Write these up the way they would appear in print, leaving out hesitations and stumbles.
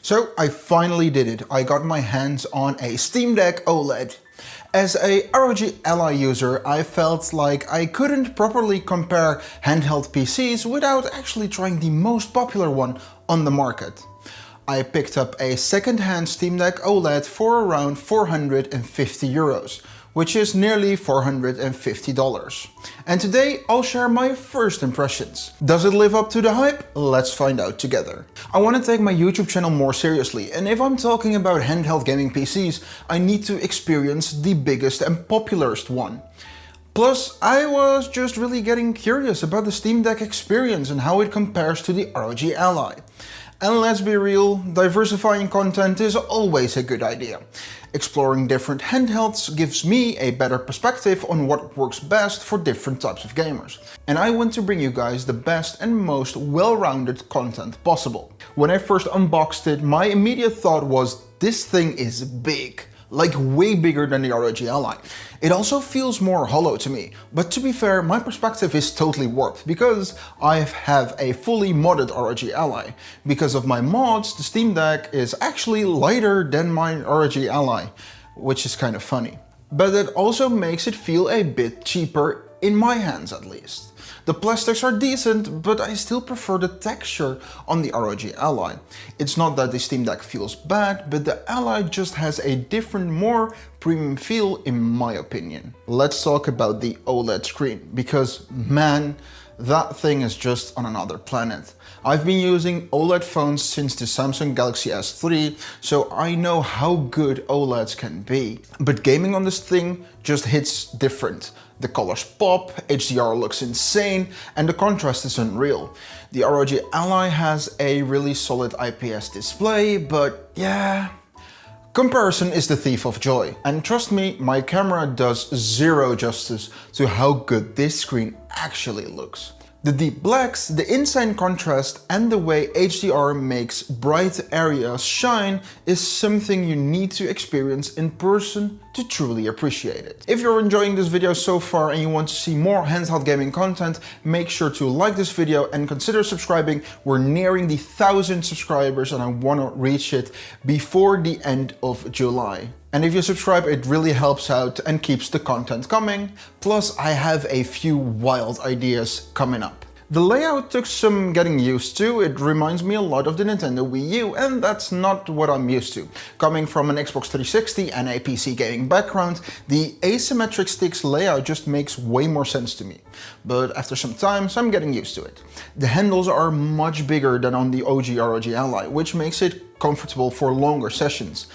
So I finally did it. I got my hands on a Steam Deck OLED. As a ROG Ally user, I felt like I couldn't properly compare handheld PCs without actually trying the most popular one on the market. I picked up a second-hand Steam Deck OLED for around 450 euros, which is nearly $450. And today I'll share my first impressions. Does it live up to the hype? Let's find out together. I want to take my YouTube channel more seriously, and if I'm talking about handheld gaming PCs, I need to experience the biggest and popularist one. Plus, I was just really getting curious about the Steam Deck experience and how it compares to the ROG Ally. And let's be real, diversifying content is always a good idea. Exploring different handhelds gives me a better perspective on what works best for different types of gamers. And I want to bring you guys the best and most well-rounded content possible. When I first unboxed it, my immediate thought was, this thing is big. Like way bigger than the ROG Ally. It also feels more hollow to me, but to be fair, my perspective is totally warped because I have a fully modded ROG Ally. Because of my mods, the Steam Deck is actually lighter than my ROG Ally, which is kind of funny. But it also makes it feel a bit cheaper, in my hands at least. The plastics are decent, but I still prefer the texture on the ROG Ally. It's not that the Steam Deck feels bad, but the Ally just has a different, more premium feel in my opinion. Let's talk about the OLED screen, because man, that thing is just on another planet. I've been using OLED phones since the Samsung Galaxy S3, so I know how good OLEDs can be. But gaming on this thing just hits different. The colors pop, HDR looks insane, and the contrast is unreal. The ROG Ally has a really solid IPS display, but yeah, comparison is the thief of joy. And trust me, my camera does zero justice to how good this screen actually looks. The deep blacks, the insane contrast, and the way HDR makes bright areas shine is something you need to experience in person to truly appreciate it. If you're enjoying this video so far and you want to see more handheld gaming content, make sure to like this video and consider subscribing. We're nearing the 1,000 subscribers and I want to reach it before the end of July. And if you subscribe, it really helps out and keeps the content coming. Plus, I have a few wild ideas coming up. The layout took some getting used to. It reminds me a lot of the Nintendo Wii U, and that's not what I'm used to. Coming from an Xbox 360 and a PC gaming background, the asymmetric sticks layout just makes way more sense to me. But after some time, I'm getting used to it. The handles are much bigger than on the OG ROG Ally, which makes it comfortable for longer sessions.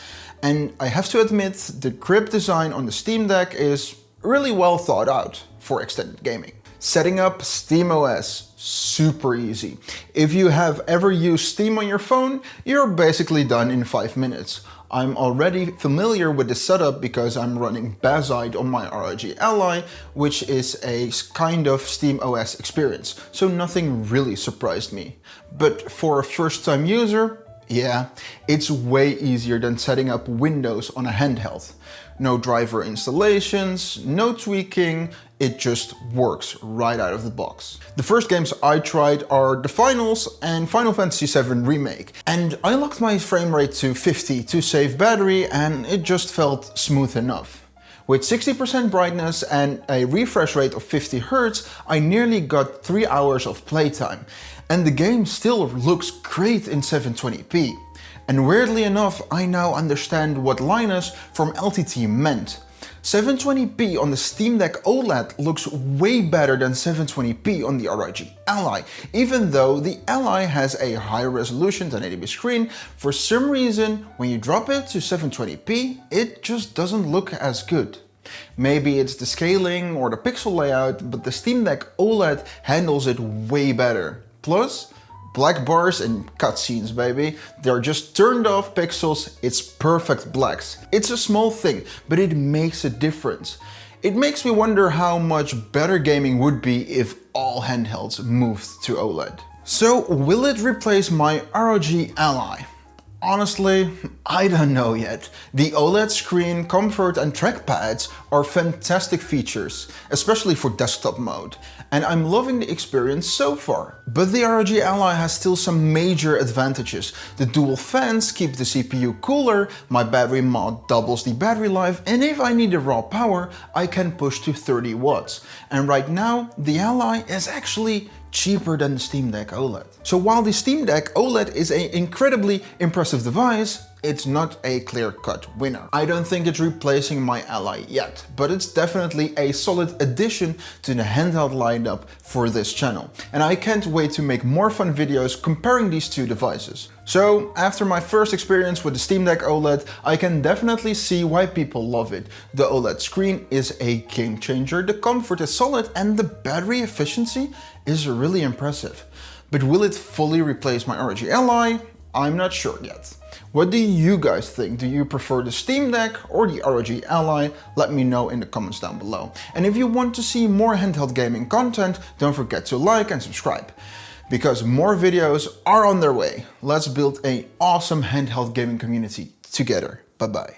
And I have to admit, the grip design on the Steam Deck is really well thought out for extended gaming. Setting up SteamOS, super easy. If you have ever used Steam on your phone, you're basically done in 5 minutes. I'm already familiar with the setup because I'm running Bazzite on my ROG Ally, which is a kind of SteamOS experience, so nothing really surprised me. But for a first-time user, yeah, it's way easier than setting up Windows on a handheld. No driver installations, no tweaking, it just works right out of the box. The first games I tried are The Finals and Final Fantasy VII Remake. And I locked my frame rate to 50 to save battery and it just felt smooth enough. With 60% brightness and a refresh rate of 50 Hz, I nearly got 3 hours of playtime. And the game still looks great in 720p. And weirdly enough, I now understand what Linus from LTT meant. 720p on the Steam Deck OLED looks way better than 720p on the ROG Ally. Even though the Ally has a higher resolution 1080p screen, for some reason, when you drop it to 720p, it just doesn't look as good. Maybe it's the scaling or the pixel layout, but the Steam Deck OLED handles it way better. Plus, black bars and cutscenes, baby. They're just turned off pixels, it's perfect blacks. It's a small thing, but it makes a difference. It makes me wonder how much better gaming would be if all handhelds moved to OLED. So, will it replace my ROG Ally? Honestly, I don't know yet. The OLED screen, comfort and trackpads are fantastic features, especially for desktop mode, and I'm loving the experience so far. But the ROG Ally has still some major advantages. The dual fans keep the CPU cooler, my battery mod doubles the battery life, and if I need a raw power, I can push to 30 watts. And right now, the Ally is actually cheaper than the Steam Deck OLED. So while the Steam Deck OLED is an incredibly impressive device, it's not a clear-cut winner. I don't think it's replacing my Ally yet, but it's definitely a solid addition to the handheld lineup for this channel. And I can't wait to make more fun videos comparing these two devices. So after my first experience with the Steam Deck OLED, I can definitely see why people love it. The OLED screen is a game changer, the comfort is solid, and the battery efficiency is really impressive. But will it fully replace my ROG Ally? I'm not sure yet. What do you guys think? Do you prefer the Steam Deck or the ROG Ally? Let me know in the comments down below. And if you want to see more handheld gaming content, don't forget to like and subscribe, because more videos are on their way. Let's build an awesome handheld gaming community together. Bye bye.